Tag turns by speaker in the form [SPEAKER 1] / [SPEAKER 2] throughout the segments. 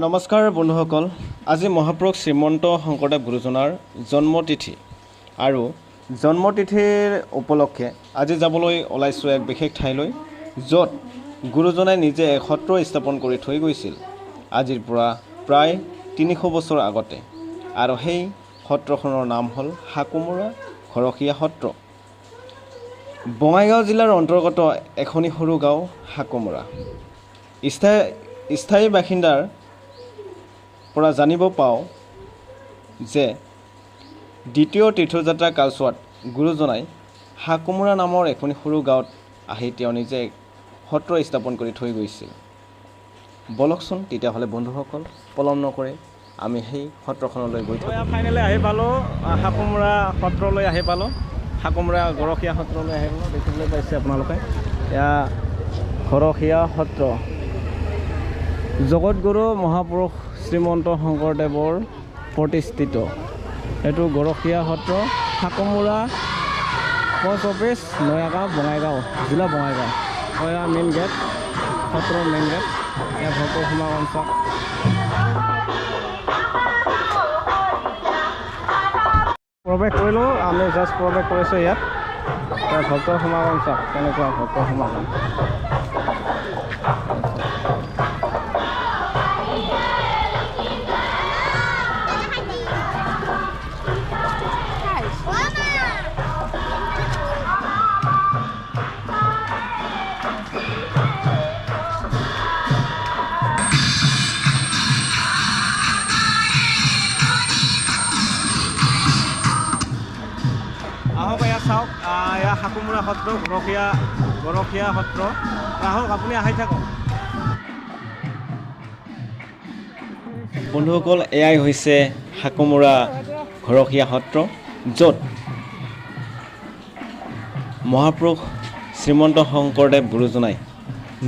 [SPEAKER 1] নমস্কাৰ বন্ধুসকল, আজি মহাপুৰুষ শ্ৰীমন্ত শংকৰদেৱ গুৰুজনাৰ জন্মতিথি আৰু জন্মতিথিৰ উপলক্ষে আজি যাবলৈ ওলাইছোঁ এক বিশেষ ঠাইলৈ, য'ত গুৰুজনাই নিজে এক সত্ৰ স্থাপন কৰি থৈ গৈছিল আজিৰ পৰা প্ৰায় ৩০০ বছৰ আগতে। আৰু সেই সত্ৰখনৰ নাম হ'ল হাকুমৰা ঘৰখীয়া সত্ৰ। বঙাইগাঁও জিলাৰ অন্তৰ্গত এখনি সৰু গাঁও হাকুমৰা। স্থায়ী বাসিন্দাৰ পৰা জানিব পাওঁ যে দ্বিতীয় তীৰ্থযাত্ৰা কালচোৱাত গুৰুজনাই হাকুমৰা নামৰ এখনি সৰু গাঁৱত আহি তেওঁ নিজে সত্ৰ স্থাপন কৰি থৈ গৈছিল। বলকচোন তেতিয়াহ'লে বন্ধুসকল, পলম নকৰি আমি সেই সত্ৰখনলৈ গৈ থাকোঁ। ফাইনেলি আহি পালোঁ, হাকুমৰা সত্ৰলৈ আহি পালোঁ, হাকুমৰা গৰখীয়া সত্ৰলৈ আহি পালোঁ। দেখিবলৈ পাইছে আপোনালোকে, এয়া গৰখীয়া সত্ৰ। জগতগুৰু মহাপুৰুষ শ্ৰীমন্ত শংকৰদেৱৰ প্ৰতিষ্ঠিত এইটো গৰখীয়া সত্ৰ, হাকুমৰা পোষ্ট অফিচ, নয়াগাঁও, বঙাইগাঁও, জিলা বঙাইগাঁও। এয়া মেইন গেট, সত্ৰৰ মেইন গেট। এয়া ভক্ত সমাগম চাওক। প্ৰৱেশ কৰিলোঁ, আমি জাষ্ট প্ৰৱেশ কৰিছোঁ ইয়াত। ভক্ত সমাগম চাওক, কেনেকুৱা ভক্ত সমাগম। আহক এয়া চাওক, এয়া হাকুমৰা সত্ৰ, গৰখীয়া সত্ৰ। আহক আপুনি আহি থাকক। বন্ধুসকল, এয়াই হৈছে হাকুমৰা গৰখীয়া সত্ৰ, য'ত মহাপুৰুষ শ্ৰীমন্ত শংকৰদেৱ গুৰুজনাই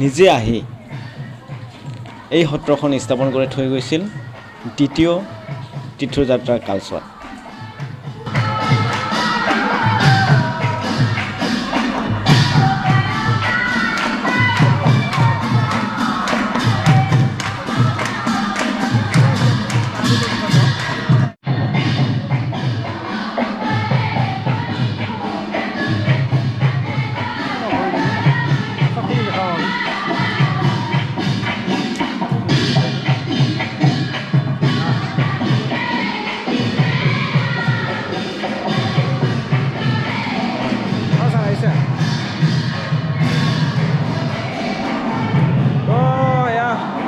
[SPEAKER 1] নিজে আহি এই সত্ৰখন স্থাপন কৰি থৈ গৈছিল দ্বিতীয় তীৰ্থযাত্ৰাৰ কালচোৱাত।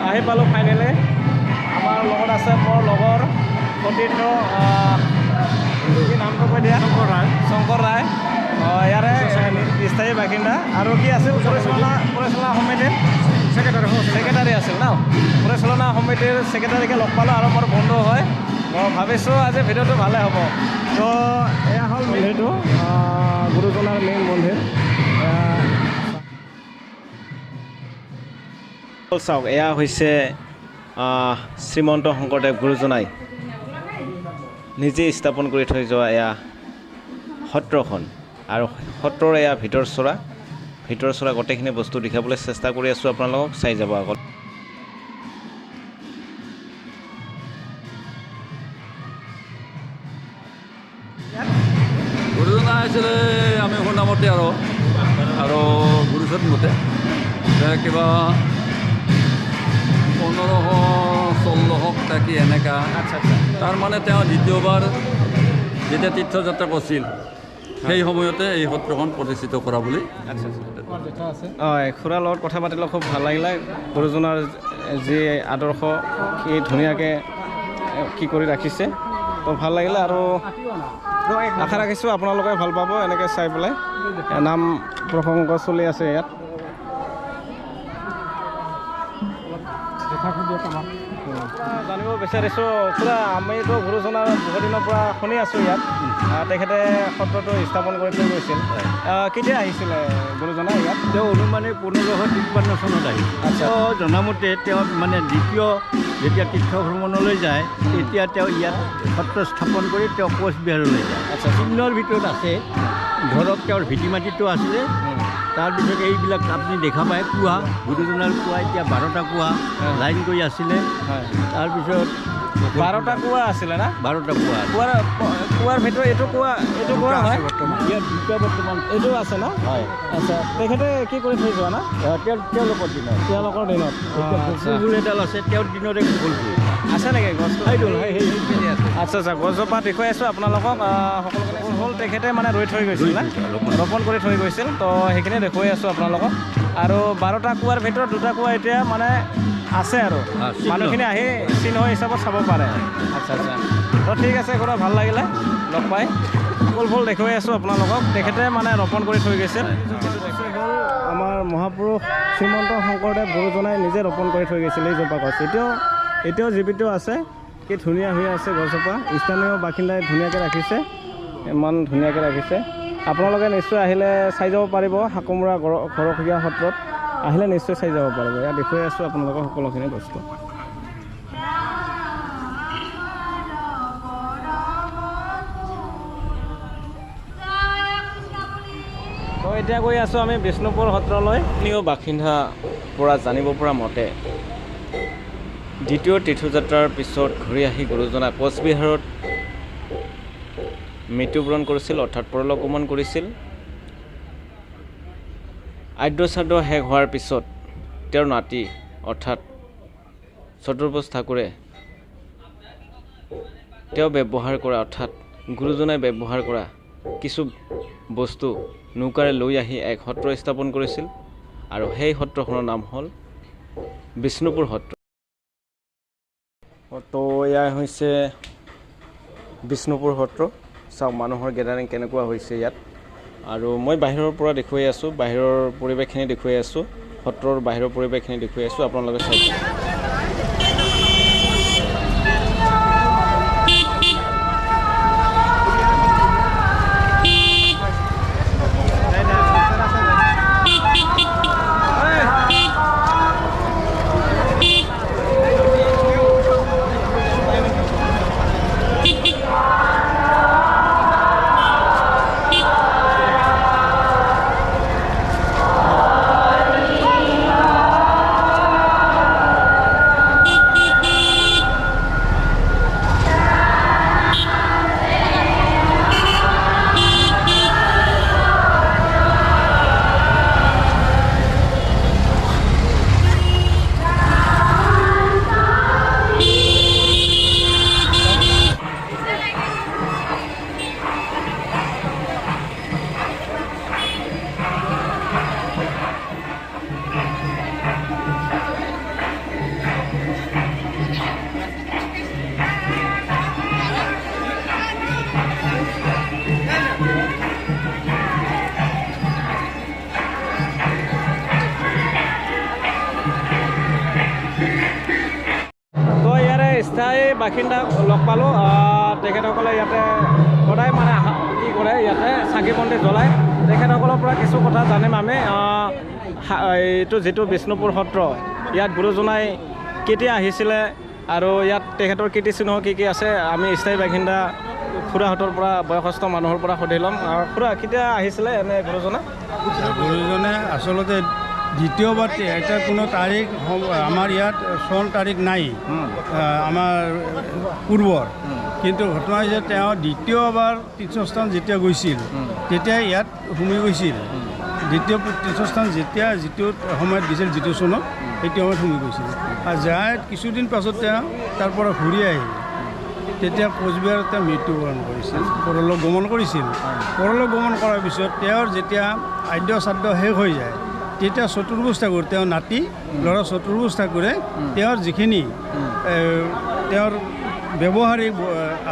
[SPEAKER 1] আহি পালোঁ ফাইনেলি। আমাৰ লগত আছে মোৰ লগৰ সতীৰ্থ, কি নামটো কৈ দিয়া? শংকৰ ৰায়। ইয়াৰে স্থায়ী বাসিন্দা। আৰু কি আছিল? পৰিচালনা সমিতিৰ ছেক্ৰেটাৰী আছিল ন? পৰিচালনা সমিতিৰ ছেক্ৰেটাৰীকে লগ পালোঁ আৰু মোৰ বন্ধু হয়। মই ভাবিছোঁ আজি ভিডিঅ'টো ভালে হ'ব। তো এয়া হ'ল মন্দিৰটো, গুৰুজনাৰ মেইন মন্দিৰ। চাওক, এয়া হৈছে শ্ৰীমন্ত শংকৰদেৱ গুৰুজনাই নিজে স্থাপন কৰি থৈ যোৱা এয়া সত্ৰখন। আৰু সত্ৰৰ এয়া ভিতৰচৰা গোটেইখিনি বস্তু দেখাবলৈ চেষ্টা কৰি আছোঁ আপোনালোকক। চাই যাব আগত।
[SPEAKER 2] গুৰুজনা আহিছিলে আমি শুনামতে আৰু গুৰুজনাৰ মতে কিবা 1500-1600 থাকি এনেকা। তাৰমানে তেওঁ দ্বিতীয়বাৰ যেতিয়া তীৰ্থযাত্ৰা কৰিছিল সেই সময়তে এই সত্ৰখন প্ৰতিষ্ঠিত কৰা বুলি।
[SPEAKER 1] খুৰাৰ লগত কথা পাতিলে খুব ভাল লাগিলে। গুৰুজনাৰ যি আদৰ্শ সি ধুনীয়াকৈ কি কৰি ৰাখিছে, তো ভাল লাগিলে। আৰু আশা ৰাখিছোঁ আপোনালোকে ভাল পাব এনেকৈ চাই পেলাই। নাম প্ৰসংগ চলি আছে ইয়াত। জানিব বিচাৰিছোঁ পুৰা, আমিতো গুৰুজনাৰ বহুত দিনৰ পৰা শুনি আছোঁ ইয়াত। তেখেতে সত্ৰটো স্থাপন কৰি থৈ গৈছিল। কেতিয়া আহিছিলে গুৰুজনা ইয়াত?
[SPEAKER 3] তেওঁ অনুমানে 1553 চনত আহিছিল। তেওঁ জনামতে তেওঁ মানে দ্বিতীয় যেতিয়া তীৰ্থ ভ্ৰমণলৈ যায় তেতিয়া তেওঁ ইয়াত সত্ৰ স্থাপন কৰি তেওঁ কোচবিহাৰলৈ যায়। চিহ্নৰ ভিতৰত আছে ধৰক তেওঁৰ ভেটি মাটিটো আছিলে, তাৰপিছত এইবিলাক আপুনি দেখা পায় কুঁৱা গুৰুজনাৰ কুঁৱা এতিয়া 12টা কুঁৱা লাইন কৰি আছিলে তাৰপিছত
[SPEAKER 1] 12টা কুঁৱা আছিলে না
[SPEAKER 3] 12টা কুঁৱা
[SPEAKER 1] কুঁৱাৰ ভিতৰত এইটো কুঁৱা হয়
[SPEAKER 3] ইয়াত দুটা বৰ্তমান
[SPEAKER 1] এইটো আছে না
[SPEAKER 3] হয়
[SPEAKER 1] আচ্ছা তেখেতে কি কৰি থৈ যোৱা না
[SPEAKER 3] তেওঁলোকৰ দিনত
[SPEAKER 1] তেওঁলোকৰ দিনত
[SPEAKER 3] ফুলবোৰ এডাল আছে তেওঁৰ দিনৰে ফুলবোৰ
[SPEAKER 1] আছে নেকি গছটো
[SPEAKER 3] সেইডাল
[SPEAKER 1] আচ্ছা গছজোপা দেখুৱাই আছোঁ আপোনালোকক সকলোখিনি হ'ল তেখেতে মানে ৰুই থৈ গৈছিল না ৰোপণ কৰি থৈ গৈছিল তো সেইখিনি দেখুৱাই আছোঁ আপোনালোকক আৰু 12টা কুঁৱাৰ ভিতৰত 2টা কুঁৱা এতিয়া মানে আছে আৰু মানুহখিনি আহি চিহ্ন হিচাপত চাব পাৰে আচ্ছা তো ঠিক আছে খুৰা ভাল লাগিলে লগ পাই ফুল দেখুৱাই আছোঁ আপোনালোকক তেখেতে মানে ৰোপণ কৰি থৈ গৈছিল হ'ল আমাৰ মহাপুৰুষ শ্ৰীমন্ত শংকৰদেৱ গুৰুজনাই নিজে ৰোপণ কৰি থৈ গৈছিল এই জোপা গছ এতিয়াও জীৱিত আছে কি ধুনীয়া হৈ আছে গছজোপা স্থানীয় বাসিন্দাই ধুনীয়াকৈ ৰাখিছে ইমান ধুনীয়াকৈ ৰাখিছে আপোনালোকে নিশ্চয় আহিলে চাই যাব পাৰিব হাকুমৰা ঘৰখীয়া সত্ৰত আহিলে নিশ্চয় চাই যাব পাৰিব ইয়াত দেখুৱাই আছোঁ আপোনালোকৰ সকলোখিনি বস্তু তো এতিয়া গৈ আছোঁ আমি বিষ্ণুপুৰ সত্ৰলৈ স্থানীয় বাসিন্দাৰ পৰা জানিব পৰা মতে দ্বিতীয় তীৰ্থযাত্ৰাৰ পিছত ঘূৰি আহি গুৰুজনা কোচবিহাৰত মৃত্যুবৰণ কৰিছিল অৰ্থাৎ পৰলোক গমন কৰিছিল আদ্য শ্ৰাদ্ধ শেষ হোৱাৰ পিছত তেওঁৰ নাতি অৰ্থাৎ চতুৰ্ভুজ ঠাকুৰে তেওঁ ব্যৱহাৰ কৰা অৰ্থাৎ গুৰুজনাই ব্যৱহাৰ কৰা কিছু বস্তু নৌকাৰে লৈ আহি এক সত্ৰ স্থাপন কৰিছিল আৰু সেই সত্ৰখনৰ নাম হ'ল বিষ্ণুপুৰ সত্ৰ তো এয়া হৈছে বিষ্ণুপুৰ সত্ৰ চাওক মানুহৰ গেদাৰিং কেনেকুৱা হৈছে ইয়াত আৰু মই বাহিৰৰ পৰা দেখুৱাই আছোঁ বাহিৰৰ পৰিৱেশখিনি দেখুৱাই আছোঁ সত্ৰৰ বাহিৰৰ পৰিৱেশখিনি দেখুৱাই আছোঁ আপোনালোকে চাই স্থায়ী বাসিন্দাক লগ পালোঁ তেখেতসকলে ইয়াতে সদায় মানে কি কৰে ইয়াতে চাকি বন্তি জ্বলায় তেখেতসকলৰ পৰা কিছু কথা জানিম আমি এইটো যিটো বিষ্ণুপুৰ সত্ৰ ইয়াত গুৰুজনাই কেতিয়া আহিছিলে আৰু ইয়াত তেখেতৰ কীৰ্তিচিহ্ন কি আছে আমি স্থায়ী বাসিন্দা খুৰাহঁতৰ পৰা বয়সস্থ মানুহৰ পৰা সুধি ল'ম খুৰা কেতিয়া আহিছিলে এনে
[SPEAKER 4] গুৰুজনে আচলতে দ্বিতীয়বাৰ এটা কোনো তাৰিখ আমাৰ ইয়াত চন তাৰিখ নাই আমাৰ পূৰ্বৰ কিন্তু ঘটনা হৈছে তেওঁ দ্বিতীয়বাৰ তীৰ্থস্থান যেতিয়া গৈছিল তেতিয়া ইয়াত সোমাই গৈছিল দ্বিতীয় তীৰ্থস্থান যেতিয়া যিটো সময়ত দিছিল যিটো চনত সেইটো সময়ত সোমাই গৈছিল আৰু যায় কিছুদিন পাছত তেওঁ তাৰ পৰা ঘূৰি আহিল তেতিয়া কোচবিহাৰত তেওঁ মৃত্যুবৰণ কৰিছিল পৰলোক গমন কৰিছিল পৰলোক গমন কৰাৰ পিছত তেওঁৰ যেতিয়া আদ্য শ্ৰাদ্ধ শেষ হৈ যায় তেতিয়া চতুৰ্ভুজ ঠাকুৰ তেওঁৰ নাতি ল'ৰা চতুৰ্ভুজ ঠাকুৰে তেওঁৰ যিখিনি তেওঁৰ ব্যৱহাৰিক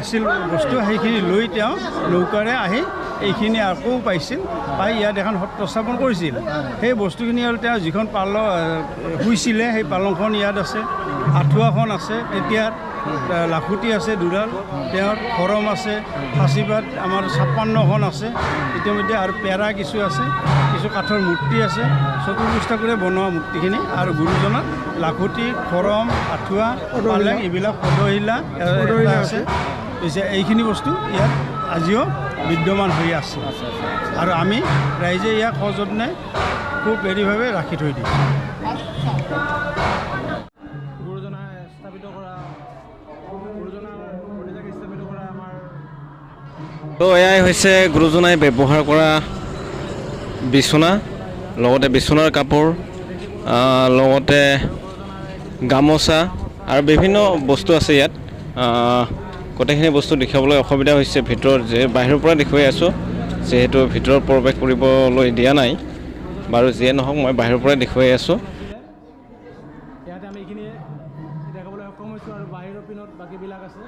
[SPEAKER 4] আছিল বস্তু সেইখিনি লৈ তেওঁ নৌকাৰে আহি এইখিনি আকৌ পাইছিল পাই ইয়াত এখন সত্ৰ স্থাপন কৰিছিল সেই বস্তুখিনি হ'ল তেওঁ যিখন শুইছিলে সেই পালংখন ইয়াত আছে আঁঠুৱাখন আছে তেতিয়াৰ লাখুটি আছে দুডাল তেওঁৰ খৰম আছে ফাঁচিপাত আমাৰ 56খন আছে ইতিমধ্যে আৰু পেৰা কিছু আছে কিছু কাঠৰ মূৰ্তি আছে চতুৰ্ভুজ ঠাকুৰে বনোৱা মূৰ্তিখিনি আৰু গুৰুজনাৰ লাখুটি খৰম আঁঠুৱা পালেং এইবিলাক পদশিলা আছে পিছে এইখিনি বস্তু ইয়াত আজিও বিদ্যমান হৈ আছে আৰু আমি ৰাইজে ইয়াক সযত্নে খুব হেৰিভাৱে ৰাখি থৈ দিছে।
[SPEAKER 1] তো এয়াই হৈছে গুৰুজনাই ব্যৱহাৰ কৰা বিচনা, লগতে বিচনাৰ কাপোৰ, লগতে গামোচা আৰু বিভিন্ন বস্তু আছে ইয়াত। গোটেইখিনি বস্তু দেখাবলৈ অসুবিধা হৈছে ভিতৰত, যে বাহিৰৰ পৰা দেখুৱাই আছোঁ, যিহেতু ভিতৰত প্ৰৱেশ কৰিবলৈ দিয়া নাই। বাৰু যিয়ে নহওক মই বাহিৰৰ পৰাই দেখুৱাই আছোঁ। ইয়াতে আমি এইখিনি দেখাবলৈ সক্ষম হৈছোঁ আৰু বাহিৰৰ পিনত বাকীবিলাক আছে।